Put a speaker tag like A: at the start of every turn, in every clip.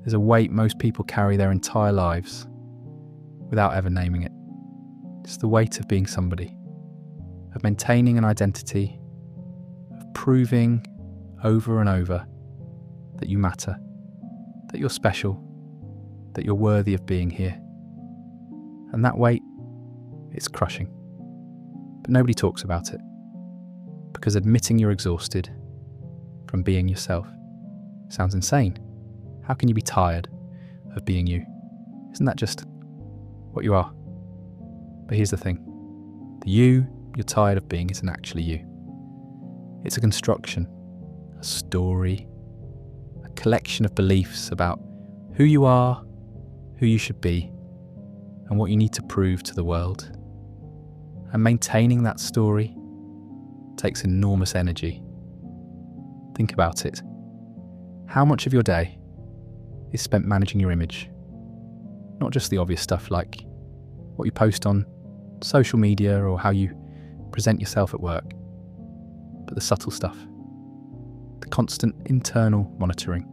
A: There's a weight most people carry their entire lives without ever naming it. It's the weight of being somebody, of maintaining an identity, of proving over and over that you matter, that you're special, that you're worthy of being here. And that weight, it's crushing. But nobody talks about it, because admitting you're exhausted from being yourself sounds insane. How can you be tired of being you? Isn't that just what you are? But here's the thing. The you you're tired of being isn't actually you. It's a construction, a story, a collection of beliefs about who you are, who you should be, and what you need to prove to the world. And maintaining that story takes enormous energy. Think about it. How much of your day is spent managing your image? Not just the obvious stuff like what you post on social media or how you present yourself at work, but the subtle stuff, the constant internal monitoring.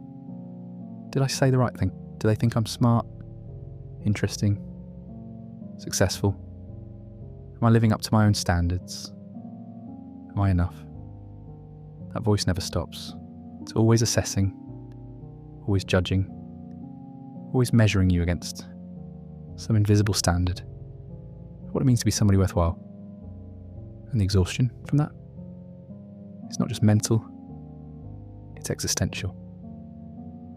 A: Did I say the right thing? Do they think I'm smart, interesting, successful? Am I living up to my own standards? Am I enough? That voice never stops. It's always assessing, always judging, always measuring you against some invisible standard. What it means to be somebody worthwhile. And the exhaustion from that. It's not just mental, it's existential.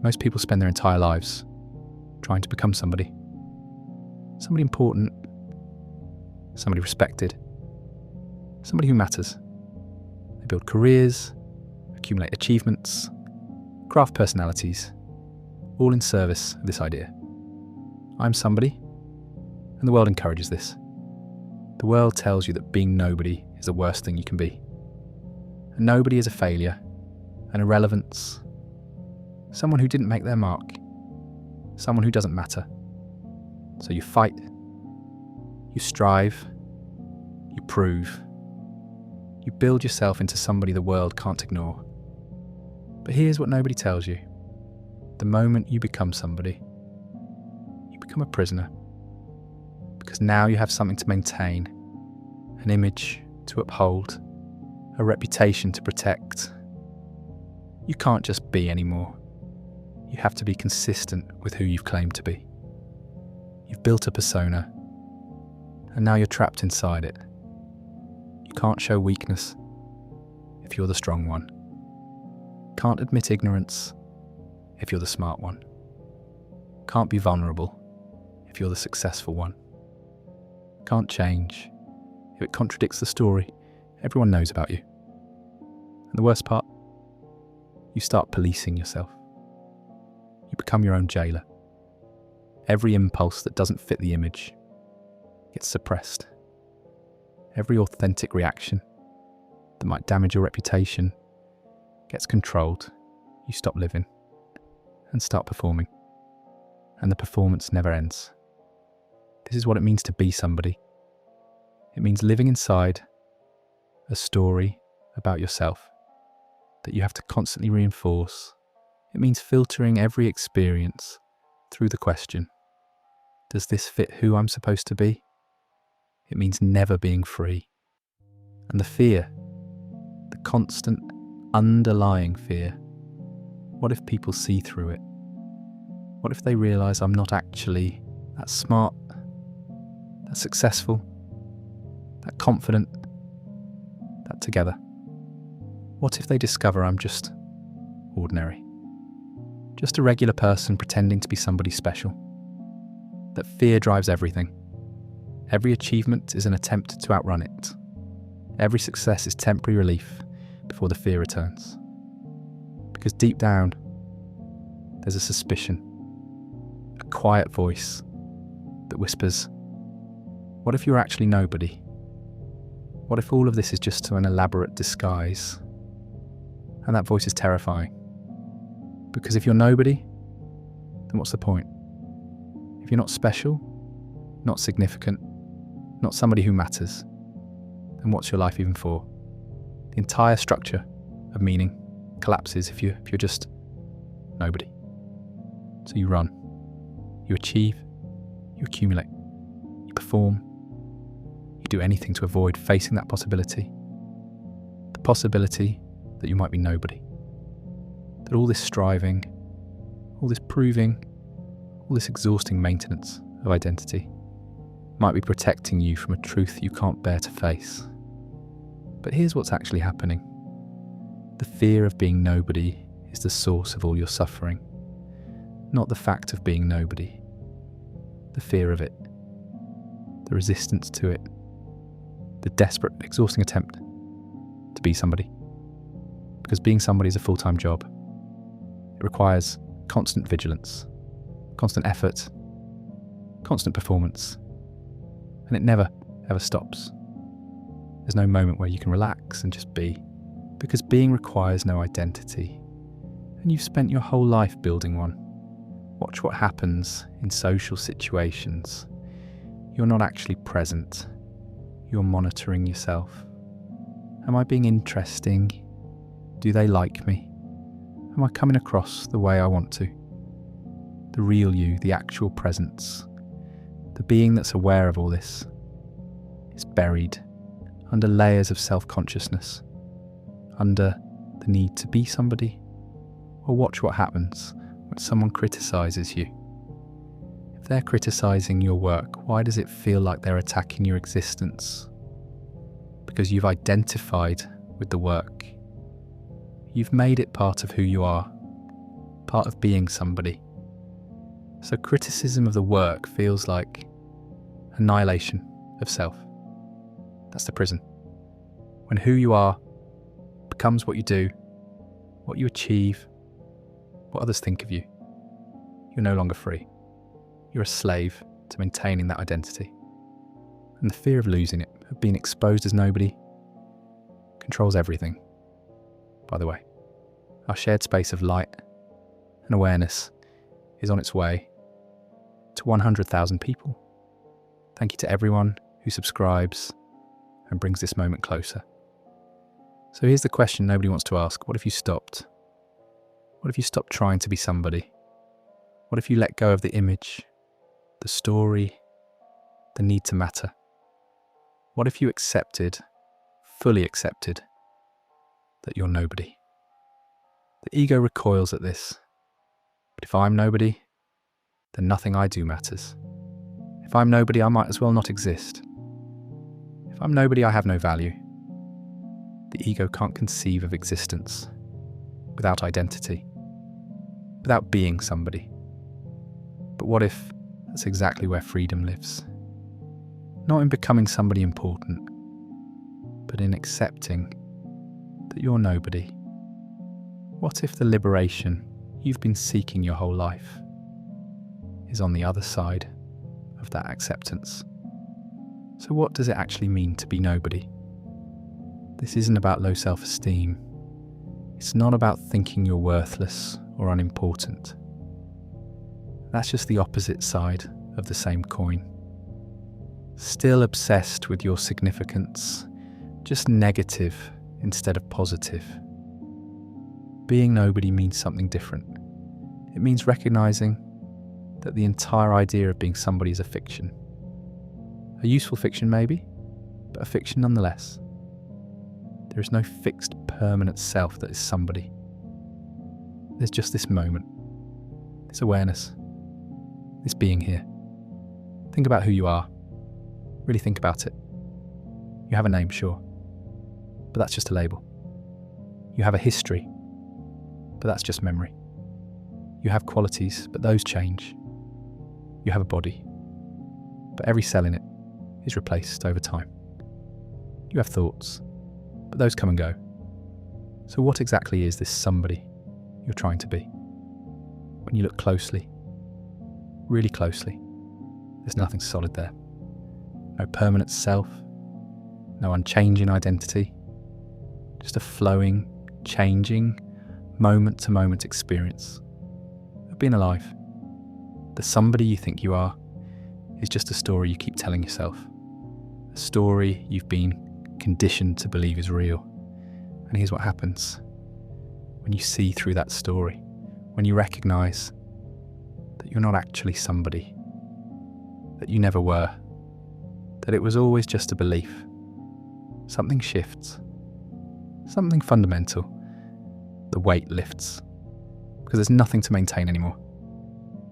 A: Most people spend their entire lives trying to become somebody. Somebody important, somebody respected, somebody who matters. They build careers, accumulate achievements, craft personalities, all in service of this idea. I'm somebody, and the world encourages this. The world tells you that being nobody is the worst thing you can be. And nobody is a failure, an irrelevance, someone who didn't make their mark, someone who doesn't matter. So you fight, you strive, you prove, you build yourself into somebody the world can't ignore. But here's what nobody tells you. The moment you become somebody, you become a prisoner. Because now you have something to maintain, an image to uphold, a reputation to protect. You can't just be anymore. You have to be consistent with who you've claimed to be. You've built a persona, and now you're trapped inside it. You can't show weakness if you're the strong one. Can't admit ignorance if you're the smart one. Can't be vulnerable if you're the successful one. Can't change if it contradicts the story everyone knows about you. And the worst part, you start policing yourself. You become your own jailer. Every impulse that doesn't fit the image gets suppressed. Every authentic reaction that might damage your reputation gets controlled. You stop living and start performing. And the performance never ends. This is what it means to be somebody. It means living inside a story about yourself that you have to constantly reinforce. It means filtering every experience through the question, does this fit who I'm supposed to be? It means never being free. And the fear, the constant underlying fear, what if people see through it? What if they realise I'm not actually that smart, that successful, that confident, that together? What if they discover I'm just ordinary? Just a regular person pretending to be somebody special? That fear drives everything. Every achievement is an attempt to outrun it. Every success is temporary relief before the fear returns. Because deep down, there's a suspicion, a quiet voice that whispers, what if you're actually nobody? What if all of this is just an elaborate disguise? And that voice is terrifying. Because if you're nobody, then what's the point? If you're not special, not significant, not somebody who matters, then what's your life even for? The entire structure of meaning collapses if you're just nobody. So you run, you achieve, you accumulate, you perform, you do anything to avoid facing that possibility. The possibility that you might be nobody. That all this striving, all this proving, all this exhausting maintenance of identity might be protecting you from a truth you can't bear to face. But here's what's actually happening. The fear of being nobody is the source of all your suffering, not the fact of being nobody. The fear of it, the resistance to it, the desperate, exhausting attempt to be somebody. Because being somebody is a full-time job. It requires constant vigilance, constant effort, constant performance, and it never, ever stops. There's no moment where you can relax and just be, because being requires no identity, and you've spent your whole life building one. Watch what happens in social situations. You're not actually present. You're monitoring yourself. Am I being interesting? Do they like me? Am I coming across the way I want to? The real you, the actual presence, the being that's aware of all this, is buried under layers of self-consciousness, under the need to be somebody. Or watch what happens when someone criticizes you. If they're criticizing your work, why does it feel like they're attacking your existence? Because you've identified with the work. You've made it part of who you are, part of being somebody. So criticism of the work feels like annihilation of self. That's the prison. When who you are becomes what you do, what you achieve, what others think of you, you're no longer free. You're a slave to maintaining that identity. And the fear of losing it, of being exposed as nobody, controls everything. By the way, our shared space of light and awareness is on its way to 100,000 people. Thank you to everyone who subscribes and brings this moment closer. So here's the question nobody wants to ask. What if you stopped? What if you stopped trying to be somebody? What if you let go of the image, the story, the need to matter? What if you accepted, fully accepted, that you're nobody? The ego recoils at this. But if I'm nobody, then nothing I do matters. If I'm nobody, I might as well not exist. If I'm nobody, I have no value. The ego can't conceive of existence without identity, without being somebody. But what if that's exactly where freedom lives? Not in becoming somebody important, but in accepting that you're nobody. What if the liberation you've been seeking your whole life is on the other side of that acceptance? So what does it actually mean to be nobody? This isn't about low self-esteem. It's not about thinking you're worthless or unimportant. That's just the opposite side of the same coin. Still obsessed with your significance, just negative instead of positive. Being nobody means something different. It means recognizing that the entire idea of being somebody is a fiction. A useful fiction maybe, but a fiction nonetheless. There is no fixed, permanent self that is somebody. There's just this moment, this awareness, this being here. Think about who you are. Really think about it. You have a name, sure, but that's just a label. You have a history, but that's just memory. You have qualities, but those change. You have a body, but every cell in it is replaced over time. You have thoughts, but those come and go. So what exactly is this somebody you're trying to be? When you look closely, really closely, there's nothing solid there. No permanent self, no unchanging identity, just a flowing, changing, moment-to-moment experience of being alive. The somebody you think you are is just a story you keep telling yourself, a story you've been conditioned to believe is real. And here's what happens when you see through that story, when you recognize that you're not actually somebody, that you never were, that it was always just a belief. Something shifts, something fundamental. The weight lifts, because there's nothing to maintain anymore.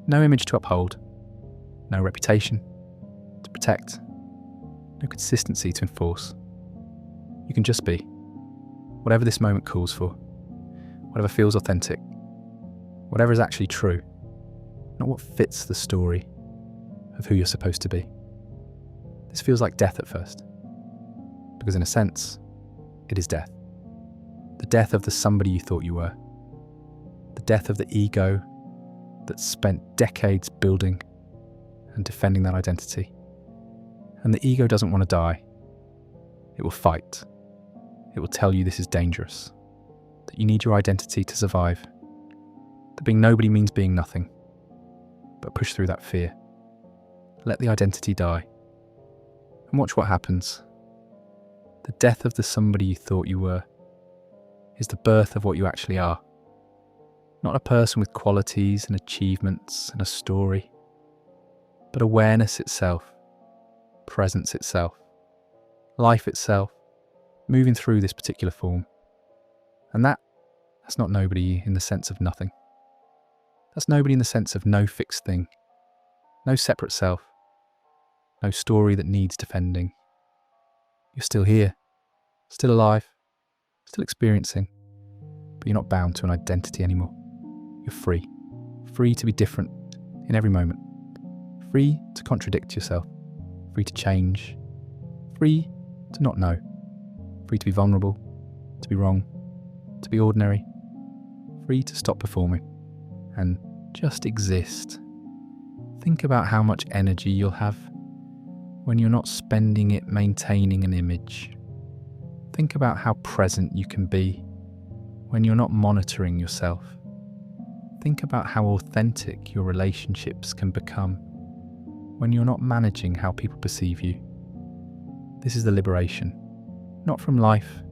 A: No image to uphold, no reputation to protect, no consistency to enforce. You can just be, whatever this moment calls for, whatever feels authentic, whatever is actually true, not what fits the story of who you're supposed to be. This feels like death at first, because in a sense, it is death. The death of the somebody you thought you were. The death of the ego that spent decades building and defending that identity. And the ego doesn't want to die. It will fight. It will tell you this is dangerous, that you need your identity to survive, that being nobody means being nothing. But push through that fear. Let the identity die. And watch what happens. The death of the somebody you thought you were is the birth of what you actually are. Not a person with qualities and achievements and a story, but awareness itself, presence itself, life itself, moving through this particular form. And that's not nobody in the sense of nothing. That's nobody in the sense of no fixed thing, no separate self, no story that needs defending. You're still here, still alive, still experiencing, but you're not bound to an identity anymore. You're free. Free to be different in every moment. Free to contradict yourself. Free to change. Free to not know. Free to be vulnerable, to be wrong, to be ordinary. Free to stop performing and just exist. Think about how much energy you'll have when you're not spending it maintaining an image. Think about how present you can be when you're not monitoring yourself. Think about how authentic your relationships can become when you're not managing how people perceive you. This is the liberation, not from life,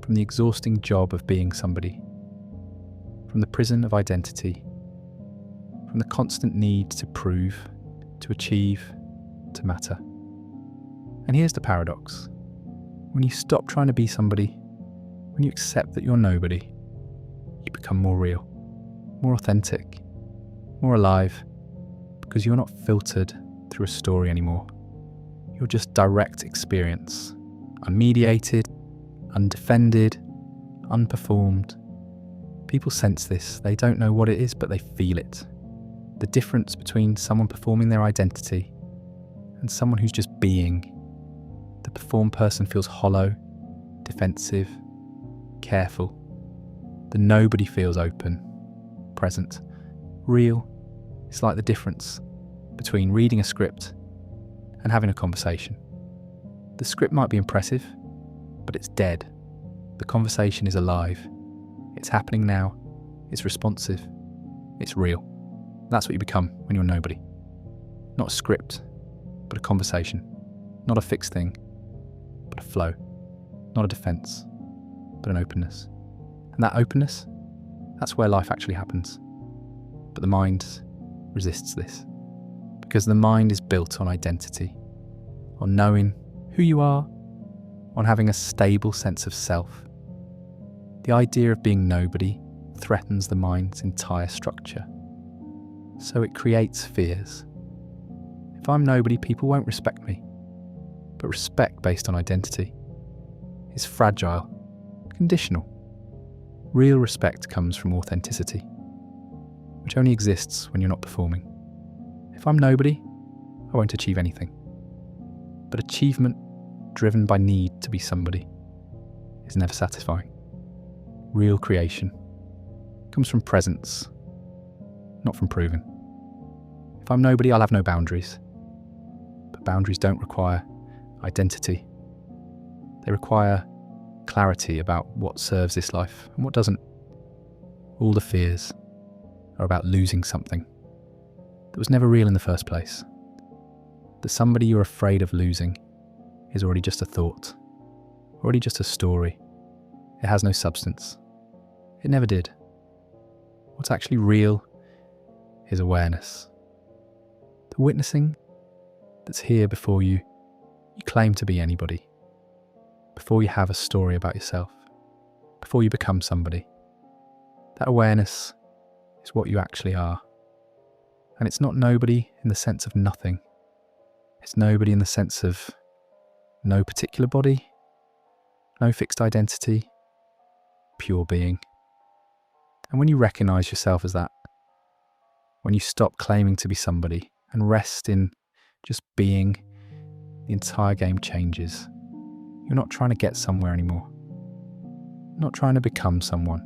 A: from the exhausting job of being somebody, from the prison of identity, from the constant need to prove, to achieve, to matter. And here's the paradox. When you stop trying to be somebody, when you accept that you're nobody, you become more real, more authentic, more alive, because you're not filtered through a story anymore. You're just direct experience, unmediated, undefended, unperformed. People sense this. They don't know what it is, but they feel it. The difference between someone performing their identity and someone who's just being. The performed person feels hollow, defensive, careful. The nobody feels open, present, real. It's like the difference between reading a script and having a conversation. The script might be impressive, but it's dead. The conversation is alive. It's happening now. It's responsive. It's real. That's what you become when you're nobody. Not a script, but a conversation. Not a fixed thing, but a flow. Not a defense, but an openness. And that openness, that's where life actually happens. But the mind resists this, because the mind is built on identity, on knowing who you are, on having a stable sense of self. The idea of being nobody threatens the mind's entire structure. So it creates fears. If I'm nobody, people won't respect me. But respect based on identity is fragile, conditional. Real respect comes from authenticity, which only exists when you're not performing. If I'm nobody, I won't achieve anything. But achievement driven by need to be somebody is never satisfying. Real creation comes from presence, not from proving. If I'm nobody, I'll have no boundaries. But boundaries don't require identity. They require clarity about what serves this life and what doesn't. All the fears are about losing something that was never real in the first place. That somebody you're afraid of losing is already just a thought, already just a story. It has no substance. It never did. What's actually real is awareness. The witnessing that's here before you claim to be anybody, before you have a story about yourself, before you become somebody. That awareness is what you actually are. And it's not nobody in the sense of nothing. It's nobody in the sense of no particular body, no fixed identity, pure being. And when you recognize yourself as that, when you stop claiming to be somebody and rest in just being, the entire game changes. You're not trying to get somewhere anymore. Not trying to become someone.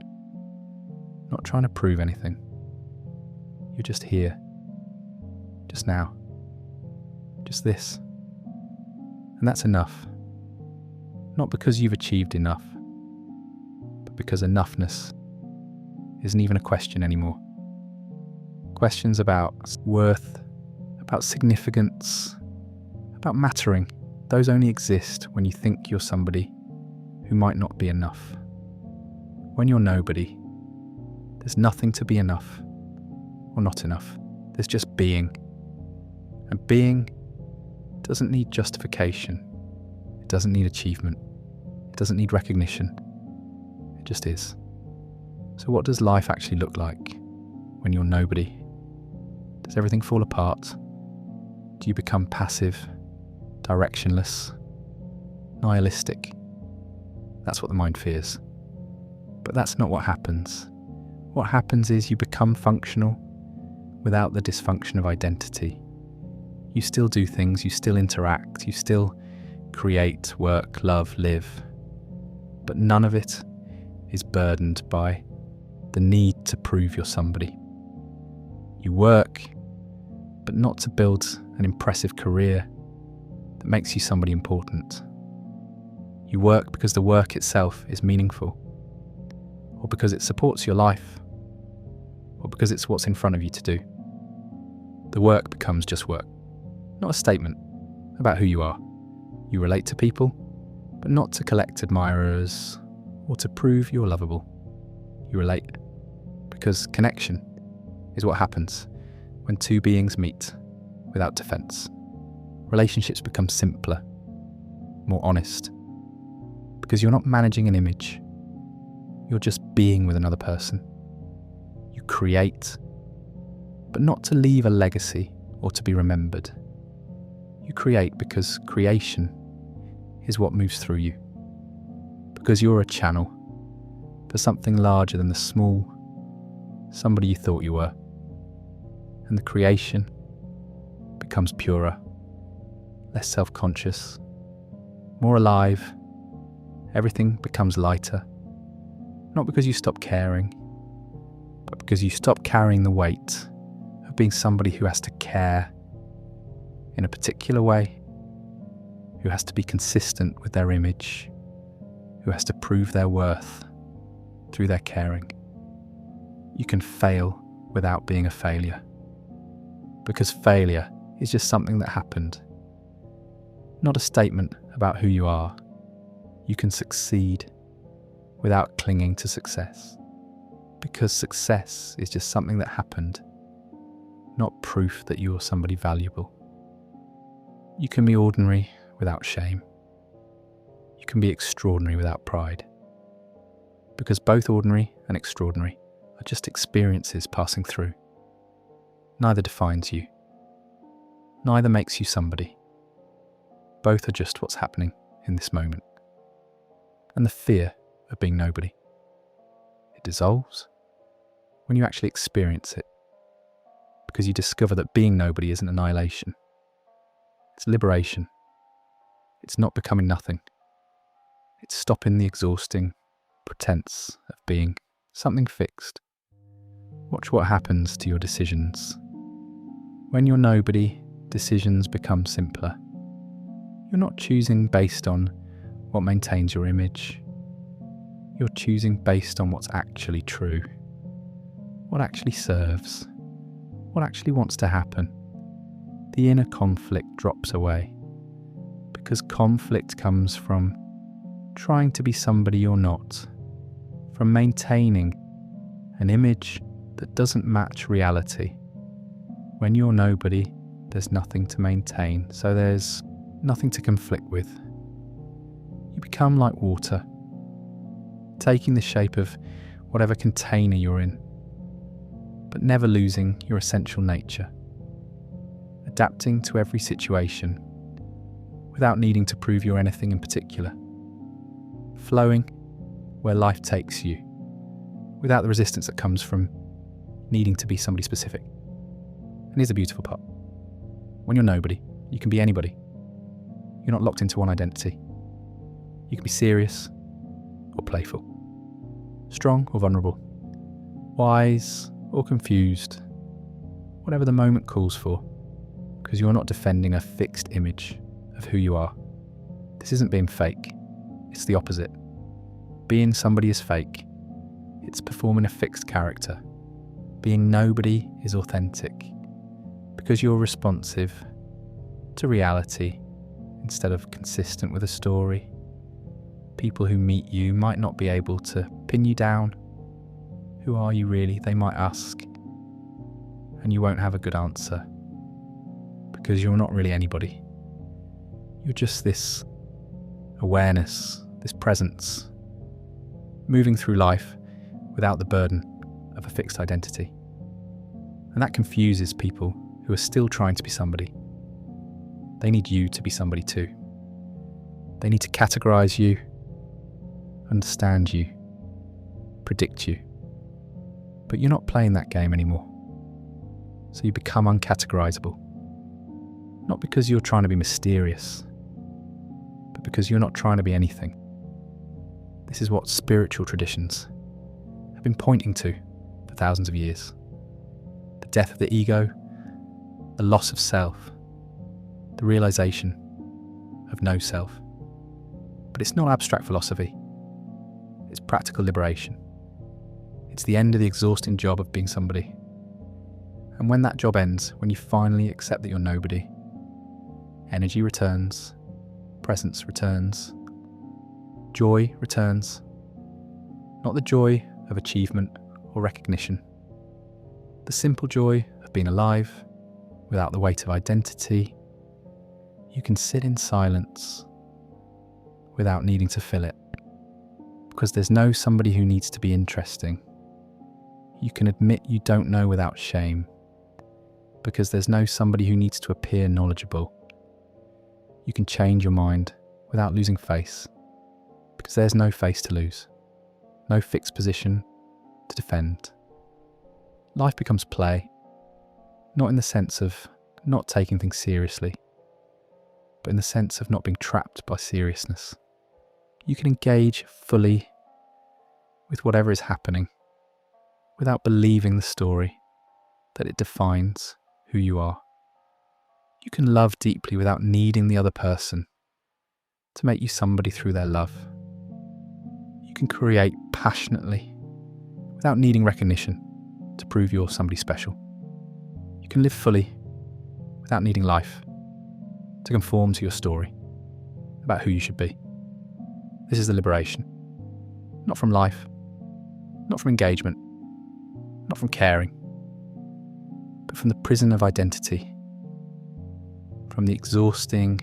A: Not trying to prove anything. You're just here. Just now. Just this. And that's enough. Not because you've achieved enough, but because enoughness isn't even a question anymore. Questions about worth, about significance, about mattering, those only exist when you think you're somebody who might not be enough. When you're nobody, there's nothing to be enough or not enough. There's just being. And being doesn't need justification. It doesn't need achievement. It doesn't need recognition. It just is. So what does life actually look like when you're nobody? Does everything fall apart? Do you become passive, directionless, nihilistic? That's what the mind fears. But that's not what happens. What happens is you become functional without the dysfunction of identity. You still do things, you still interact, you still create, work, love, live. But none of it is burdened by the need to prove you're somebody. You work, but not to build an impressive career that makes you somebody important. You work because the work itself is meaningful, or because it supports your life, or because it's what's in front of you to do. The work becomes just work, not a statement about who you are. You relate to people, but not to collect admirers or to prove you're lovable. You relate because connection is what happens when two beings meet without defense. Relationships become simpler, more honest, because you're not managing an image. You're just being with another person. You create, but not to leave a legacy or to be remembered. You create because creation is what moves through you. Because you're a channel for something larger than the small somebody you thought you were. And the creation becomes purer, less self-conscious, more alive. Everything becomes lighter. Not because you stop caring, but because you stop carrying the weight of being somebody who has to care in a particular way, who has to be consistent with their image, who has to prove their worth through their caring. You can fail without being a failure, because failure is just something that happened, not a statement about who you are. You can succeed without clinging to success, because success is just something that happened, not proof that you're somebody valuable. You can be ordinary without shame. You can be extraordinary without pride, because both ordinary and extraordinary are just experiences passing through. Neither defines you. Neither makes you somebody. Both are just what's happening in this moment. And the fear of being nobody, it dissolves when you actually experience it, because you discover that being nobody isn't annihilation. It's liberation. It's not becoming nothing. It's stopping the exhausting pretense of being something fixed. Watch what happens to your decisions. When you're nobody, decisions become simpler. You're not choosing based on what maintains your image. You're choosing based on what's actually true, what actually serves, what actually wants to happen. The inner conflict drops away, because conflict comes from trying to be somebody you're not, from maintaining an image that doesn't match reality, When you're nobody, there's nothing to maintain, so there's nothing to conflict with. You become like water, taking the shape of whatever container you're in, but never losing your essential nature, adapting to every situation without needing to prove you're anything in particular, flowing where life takes you, without the resistance that comes from needing to be somebody specific. And here's the beautiful part. When you're nobody, you can be anybody. You're not locked into one identity. You can be serious or playful, strong or vulnerable, wise or confused, whatever the moment calls for, because you're not defending a fixed image of who you are. This isn't being fake, it's the opposite. Being somebody is fake. It's performing a fixed character. Being nobody is authentic, because you're responsive to reality instead of consistent with a story. People who meet you might not be able to pin you down. Who are you really? They might ask, and you won't have a good answer, because you're not really anybody. You're just this awareness, this presence, moving through life without the burden of a fixed identity. And that confuses people who are still trying to be somebody. They need you to be somebody too. They need to categorize you, understand you, predict you. But you're not playing that game anymore. So you become uncategorizable. Not because you're trying to be mysterious, but because you're not trying to be anything. This is what spiritual traditions have been pointing to for thousands of years. The death of the ego, the loss of self, the realization of no self. But it's not abstract philosophy. It's practical liberation. It's the end of the exhausting job of being somebody. And when that job ends, when you finally accept that you're nobody, energy returns, presence returns, joy returns. Not the joy of achievement or recognition. The simple joy of being alive without the weight of identity. You can sit in silence without needing to fill it, because there's no somebody who needs to be interesting. You can admit you don't know without shame, because there's no somebody who needs to appear knowledgeable. You can change your mind without losing face, because there's no face to lose, no fixed position to defend. Life becomes play, not in the sense of not taking things seriously, but in the sense of not being trapped by seriousness. You can engage fully with whatever is happening without believing the story that it defines who you are. You can love deeply without needing the other person to make you somebody through their love. You can create passionately without needing recognition to prove you're somebody special. You can live fully without needing life to conform to your story about who you should be. This is the liberation, not from life, not from engagement, not from caring, but from the prison of identity, from the exhausting,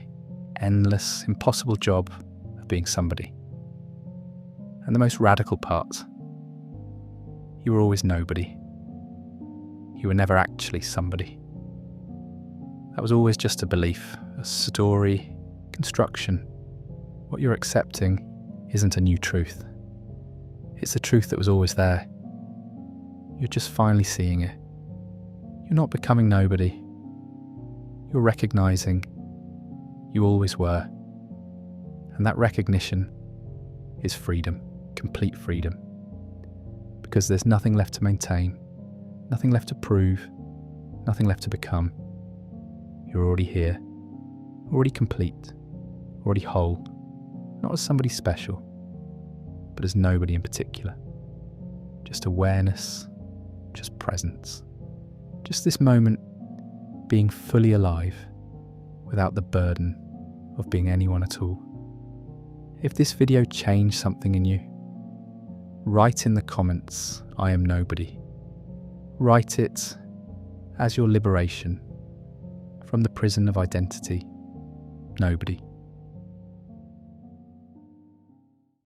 A: endless, impossible job of being somebody. And the most radical part, you were always nobody. You were never actually somebody. That was always just a belief, a story, construction. What you're accepting isn't a new truth. It's the truth that was always there. You're just finally seeing it. You're not becoming nobody. You're recognizing you always were. And that recognition is freedom, complete freedom. Because there's nothing left to maintain, nothing left to prove, nothing left to become. You're already here, already complete, already whole, not as somebody special, but as nobody in particular. Just awareness, just presence, just this moment being fully alive without the burden of being anyone at all. If this video changed something in you, write in the comments, "I am nobody." Write it as your liberation from the prison of identity. Nobody.